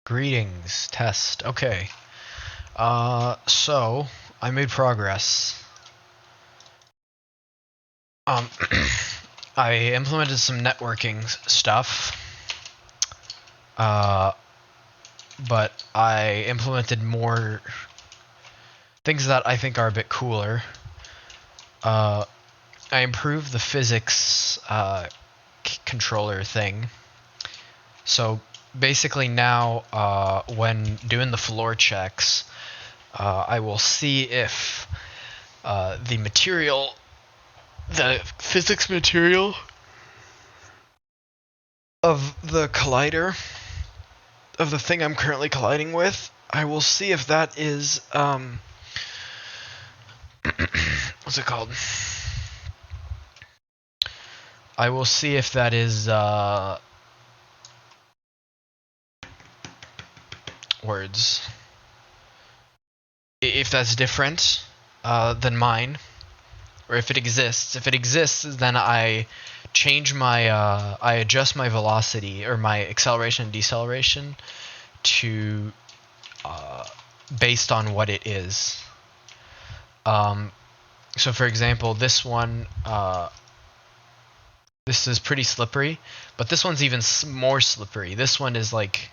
Greetings, test. Okay. So I made progress. I implemented some networking stuff. But I implemented more things that I think are a bit cooler. I improved the physics controller thing. So basically now, when doing the floor checks, I will see if the physics material of the collider, of the thing I'm currently colliding with, I will see if that is, what's it called? I will see if that is, words. If that's different, than mine, or if it exists. If it exists, then I change my, I adjust my velocity, or my acceleration and deceleration to, based on what it is. So for example, this one, this is pretty slippery, but this one's even more slippery. This one is like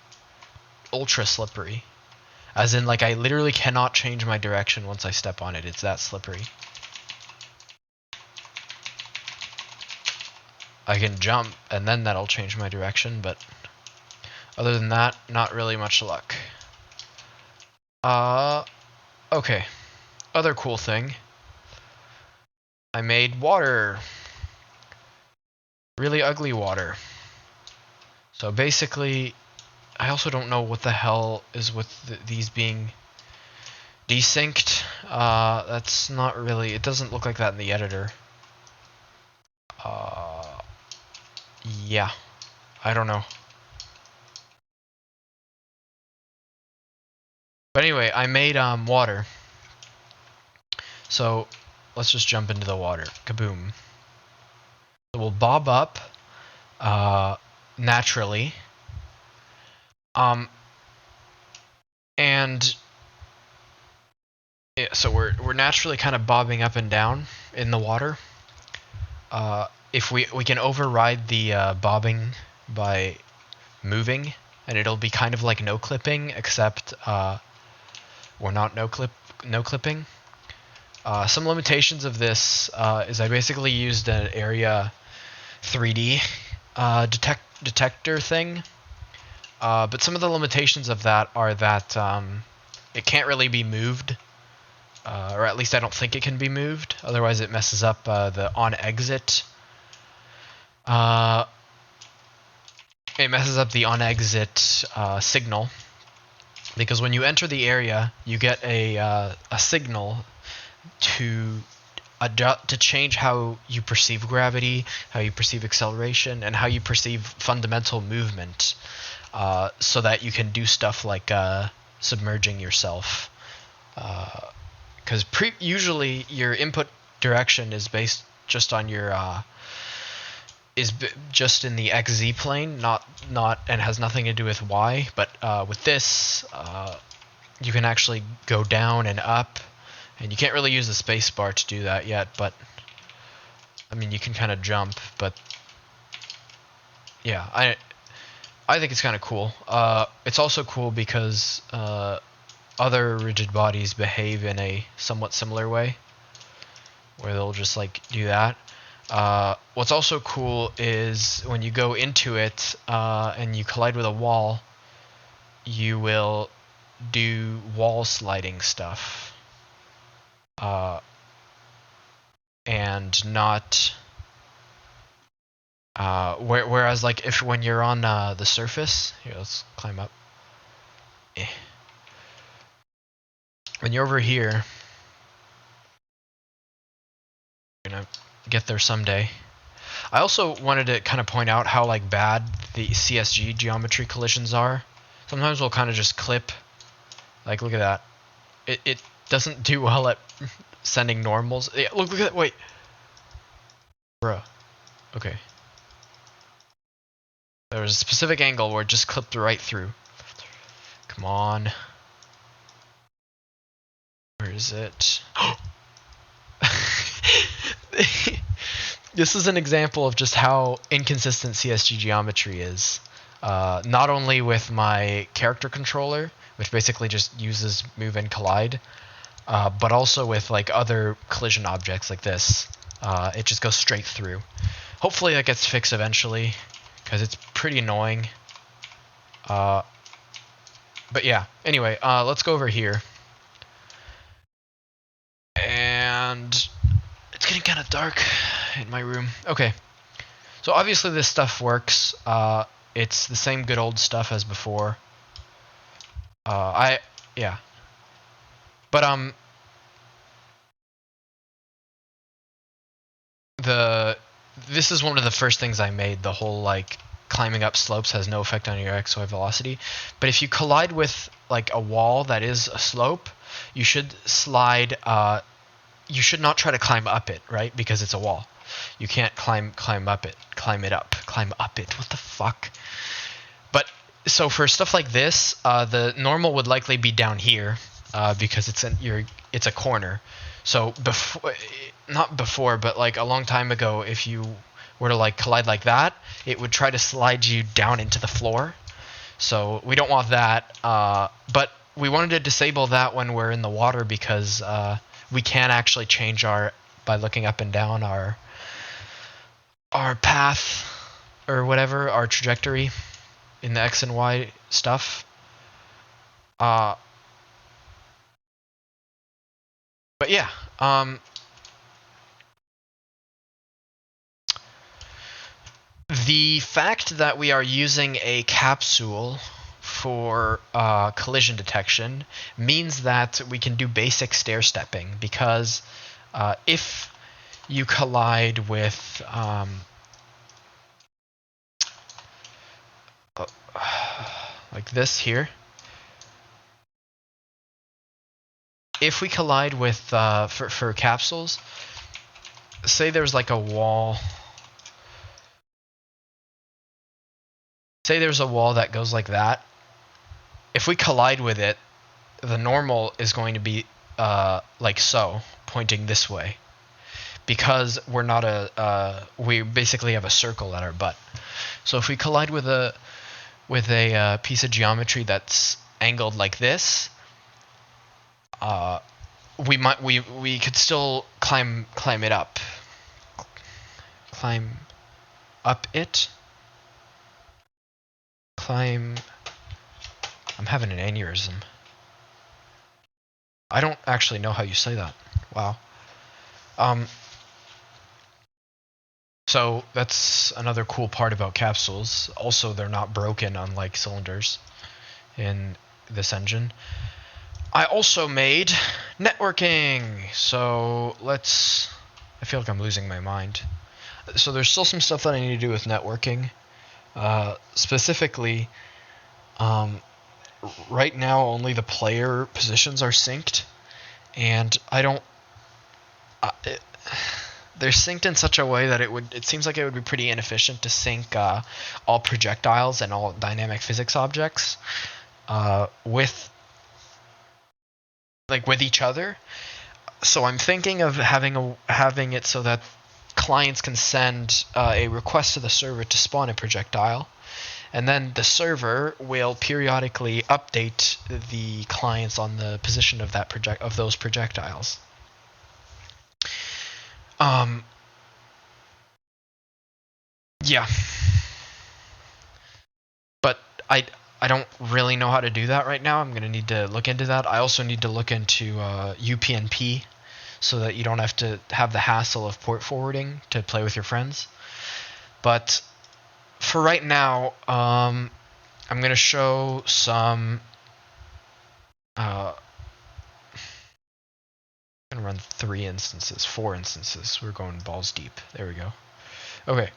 ultra slippery. As in, like, I literally cannot change my direction once I step on it. It's that slippery. I can jump, and then that'll change my direction, but other than that, not really much luck. Okay. Other cool thing. I made water. Really ugly water. So basically, I also don't know what the hell is with these being desynced. That's not really, it doesn't look like that in the editor. Yeah, I don't know. But anyway, I made water. So let's just jump into the water. Kaboom. So we'll bob up naturally. And yeah, so we're naturally kind of bobbing up and down in the water. If we can override the bobbing by moving, and it'll be kind of like no clipping, except we're not no clipping. Some limitations of this is I basically used an area 3D detector thing, but some of the limitations of that are that it can't really be moved, or at least I don't think it can be moved. Otherwise, it messes up the on-exit. It messes up the on-exit signal, because when you enter the area, you get a signal to change how you perceive gravity, how you perceive acceleration, and how you perceive fundamental movement, so that you can do stuff like submerging yourself. Because usually your input direction is based just on your just in the XZ plane, not and has nothing to do with Y. But with this, you can actually go down and up, and you can't really use the space bar to do that yet. But I mean, you can kind of jump. But yeah, I think it's kind of cool. It's also cool because other rigid bodies behave in a somewhat similar way, where they'll just like do that. What's also cool is when you go into it and you collide with a wall, you will do wall sliding stuff, and not whereas like if when you're on the surface, here, let's climb up. When you're over here, you're gonna get there someday. I also wanted to kind of point out how like bad the CSG geometry collisions are. Sometimes we'll kind of just clip. Like, look at that. It doesn't do well at sending normals. Yeah, look at that. Wait. Bruh. Okay. There was a specific angle where it just clipped right through. Come on. Where is it? This is an example of just how inconsistent CSG geometry is. Not only with my character controller, which basically just uses move and collide, but also with like other collision objects like this. It just goes straight through. Hopefully that gets fixed eventually, because it's pretty annoying. But yeah, anyway, let's go over here. And it's getting kind of dark in my room. Okay, so obviously this stuff works. It's the same good old stuff as before. Yeah. But this is one of the first things I made. The whole like climbing up slopes has no effect on your XY velocity. But if you collide with like a wall that is a slope, you should slide. You should not try to climb up it, right? Because it's a wall. You can't climb up it. Climb it up. Climb up it. What the fuck? But so for stuff like this, the normal would likely be down here, because it's a corner. So before, not before, but like a long time ago, if you were to like collide like that, it would try to slide you down into the floor. So we don't want that. But we wanted to disable that when we're in the water, because we can actually change by looking up and down our path or whatever, our trajectory in the X and Y stuff. But yeah, the fact that we are using a capsule for collision detection means that we can do basic stair stepping, because if you collide with like this here, if we collide with for capsules, say there's like a wall. Say there's a wall that goes like that. If we collide with it, the normal is going to be like so, pointing this way, because we're not we basically have a circle at our butt. So if we collide with a piece of geometry that's angled like this, we could still climb it up. Climb up it. Climb. I'm having an aneurysm. I don't actually know how you say that. Wow. So that's another cool part about capsules. Also, they're not broken, unlike cylinders in this engine. I also made networking. So I feel like I'm losing my mind. So there's still some stuff that I need to do with networking. Specifically, right now only the player positions are synced, and they're synced in such a way that it seems like it would be pretty inefficient to sync all projectiles and all dynamic physics objects with each other. So I'm thinking of having it so that clients can send a request to the server to spawn a projectile, and then the server will periodically update the clients on the position of those projectiles. Yeah. But I don't really know how to do that right now. I'm going to need to look into that. I also need to look into UPnP, so that you don't have to have the hassle of port forwarding to play with your friends. But for right now, I'm going to show some... I'm going to run 4 instances. We're going balls deep. There we go. Okay.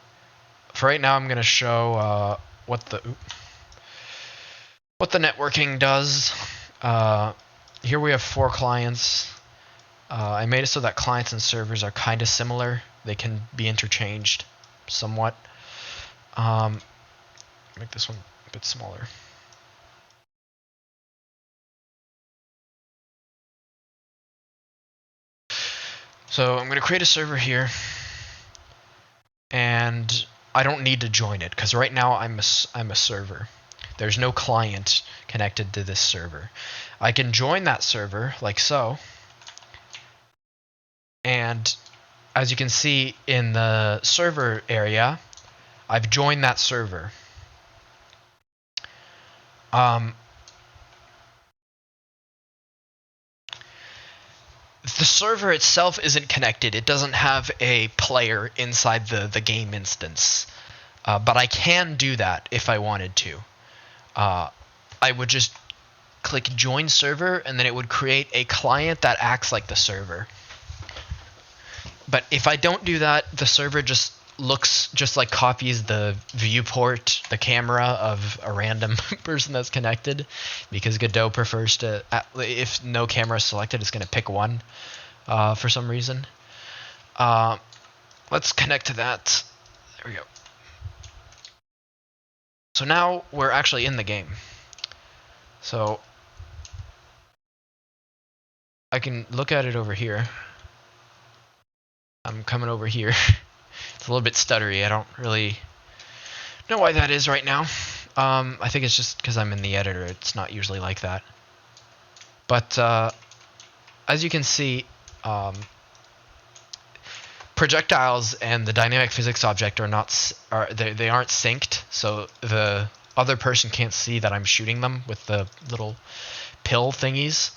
For right now, I'm going to show what the networking does. Here we have 4 clients. I made it so that clients and servers are kind of similar. They can be interchanged somewhat. Make this one a bit smaller. So I'm going to create a server here, and I don't need to join it because right now I'm a server. There's no client connected to this server. I can join that server like so, and as you can see in the server area, I've joined that server. The server itself isn't connected. It doesn't have a player inside the game instance. But I can do that if I wanted to. I would just click join server, and then it would create a client that acts like the server. But if I don't do that, the server just copies the viewport, the camera of a random person that's connected, because Godot prefers to, if no camera is selected, it's going to pick one for some reason. Let's connect to that. There we go. So now we're actually in the game. So I can look at it over here. I'm coming over here. It's a little bit stuttery. I don't really know why that is right now. I think it's just because I'm in the editor. It's not usually like that. But as you can see, projectiles and the dynamic physics object are not they aren't synced, so the other person can't see that I'm shooting them with the little pill thingies.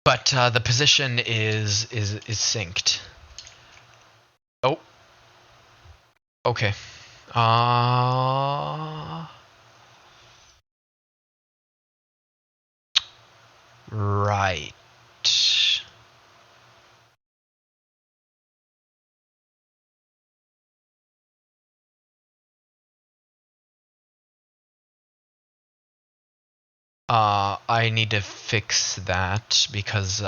But the position is synced. Oh. Okay. Right. I need to fix that because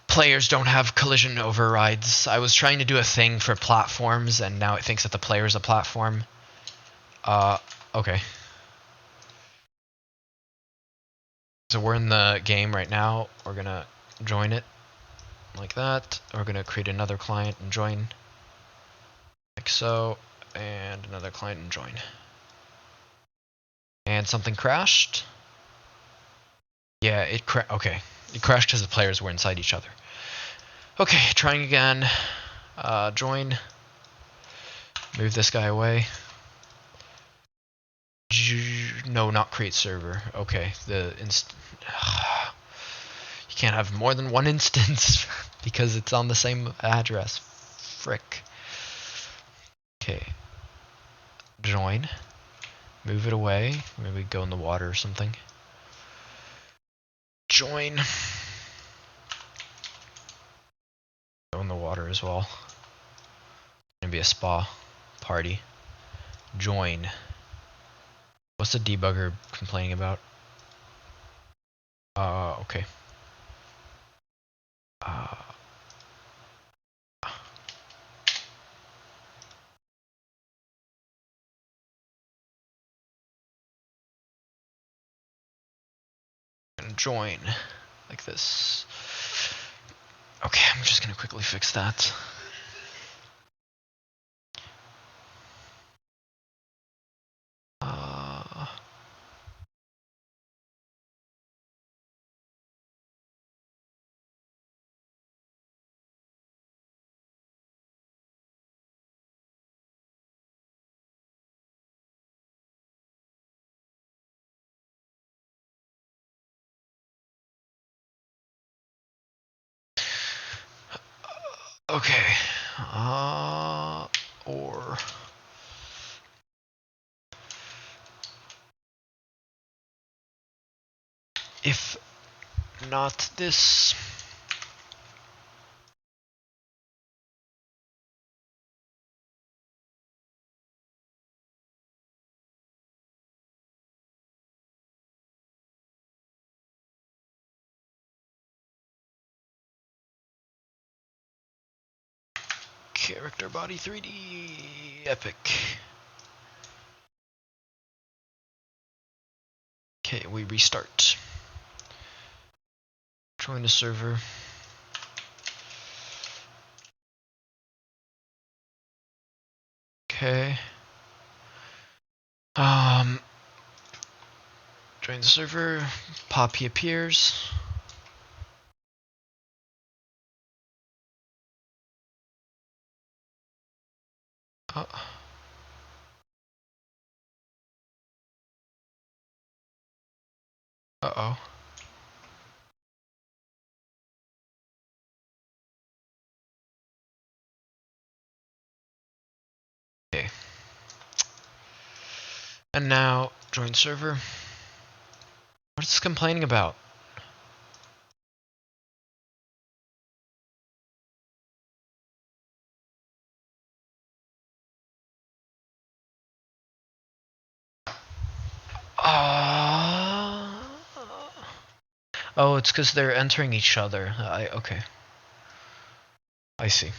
players don't have collision overrides. I was trying to do a thing for platforms, and now it thinks that the player is a platform. Okay. So we're in the game right now. We're gonna join it like that. We're gonna create another client and join like so, and another client and join. And something crashed. Yeah, okay. It crashed because the players were inside each other. Okay, trying again. Join. Move this guy away. No, not create server. Okay, you can't have more than one instance because it's on the same address. Frick. Okay. Join. Move it away. Maybe go in the water or something. Join. Go in the water as well. Gonna be a spa party. Join. What's the debugger complaining about? Okay. And join like this. Okay, I'm just gonna quickly fix that. Okay. Or if not this. Character body 3D epic. Okay, we restart. Join the server. Okay. Join the server. Poppy appears. Oh. Uh-oh. Okay. And now, join server. What is this complaining about? Oh, it's because they're entering each other. Okay. I see.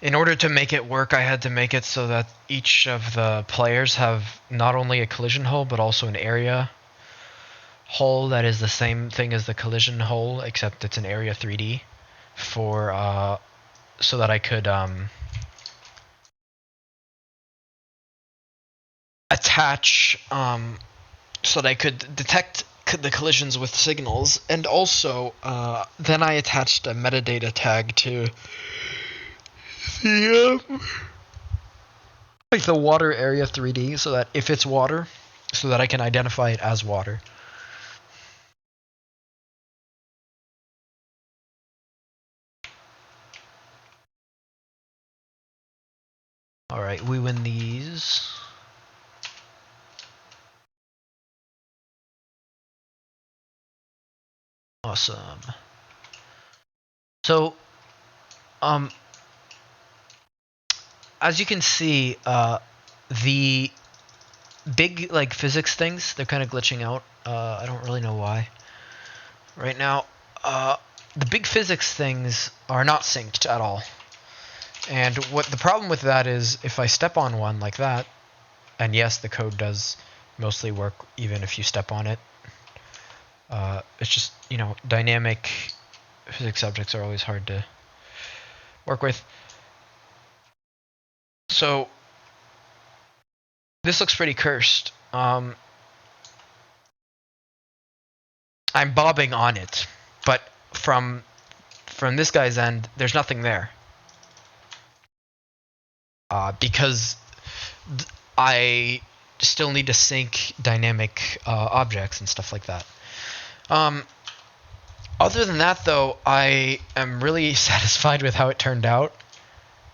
In order to make it work, I had to make it so that each of the players have not only a collision hole, but also an area hole that is the same thing as the collision hole, except it's an area 3D for, so that I could, attach, so that I could detect the collisions with signals, and also, then I attached a metadata tag to the water area 3D, so that if it's water, so that I can identify it as water. Alright, we win these. Awesome. So, as you can see, the big, like, physics things, they're kind of glitching out. I don't really know why. Right now, the big physics things are not synced at all. And what the problem with that is, if I step on one like that, and yes, the code does mostly work even if you step on it, it's just, you know, dynamic physics objects are always hard to work with. So, this looks pretty cursed. I'm bobbing on it, but from this guy's end, there's nothing there. Because I still need to sync dynamic objects and stuff like that. Other than that, though, I am really satisfied with how it turned out.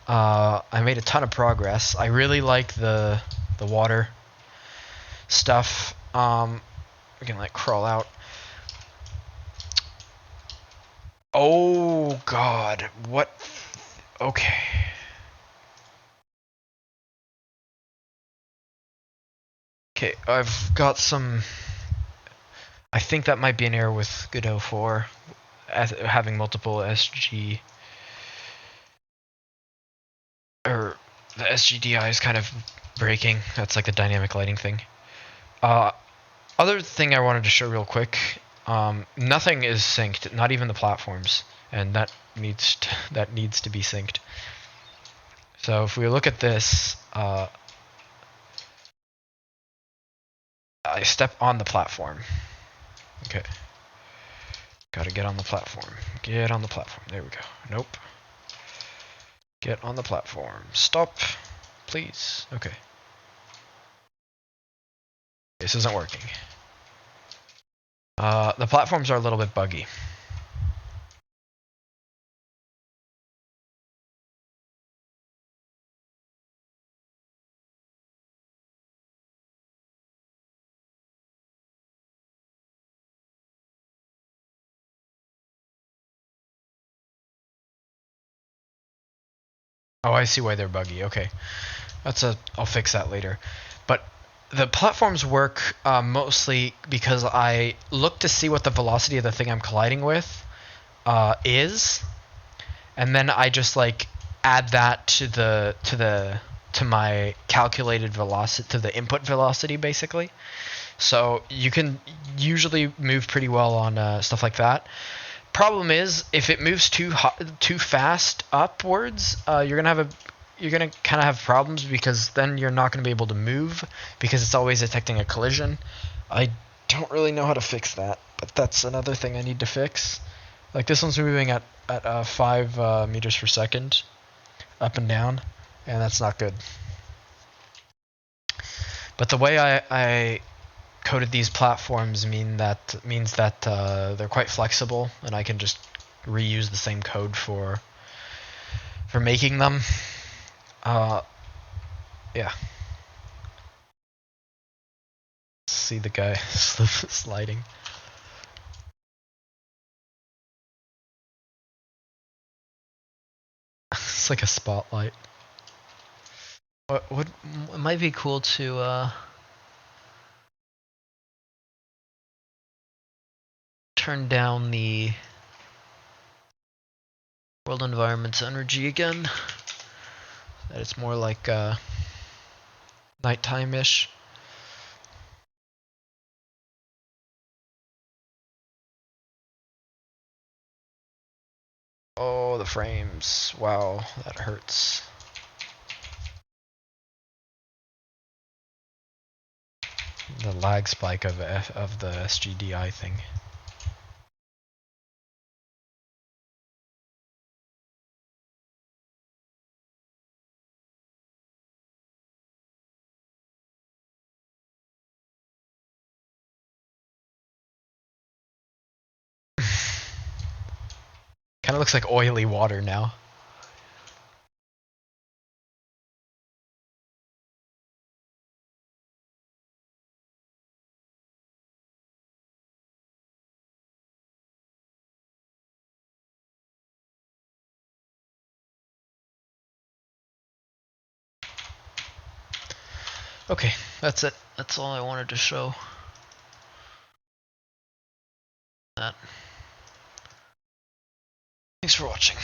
I made a ton of progress. I really like the water stuff. We can like crawl out. Oh God, what? Okay. Okay, I've got some. I think that might be an error with Godot 4, having multiple SG, or the SGDI is kind of breaking. That's like the dynamic lighting thing. Other thing I wanted to show real quick, nothing is synced, not even the platforms, and that needs to be synced. So if we look at this, I step on the platform. Okay. Gotta get on the platform. Get on the platform. There we go. Nope. Get on the platform. Stop. Please. Okay. This isn't working. The platforms are a little bit buggy. Oh, I see why they're buggy. Okay. I'll fix that later. But the platforms work mostly because I look to see what the velocity of the thing I'm colliding with is, and then I just like add that to my calculated velocity, to the input velocity, basically. So you can usually move pretty well on stuff like that. Problem is, if it moves too fast upwards, you're gonna kind of have problems, because then you're not gonna be able to move because it's always detecting a collision. I don't really know how to fix that, but that's another thing I need to fix. Like this one's moving at 5 meters per second, up and down, and that's not good. But the way I coded these platforms means that they're quite flexible, and I can just reuse the same code for making them. Yeah. See the guy sliding. It's like a spotlight. What it might be cool to turn down the world environment's energy again. That it's more like nighttime-ish. Oh, the frames. Wow, that hurts. The lag spike of the SGDI thing. Kind of looks like oily water now. Okay, that's it. That's all I wanted to show. That. Thanks for watching.